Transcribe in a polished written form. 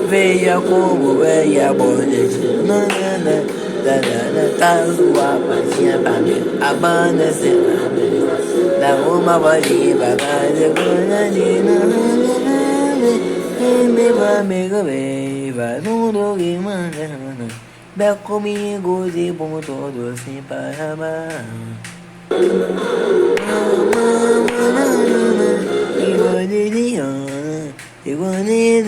Veia como veia bonde, na sua paixinha pra mim, a banda se dá uma bolinha pra casa, meu amigo, vai tudo que manda, vai comigo de bom todo sem parar. E vou de dia, e vou de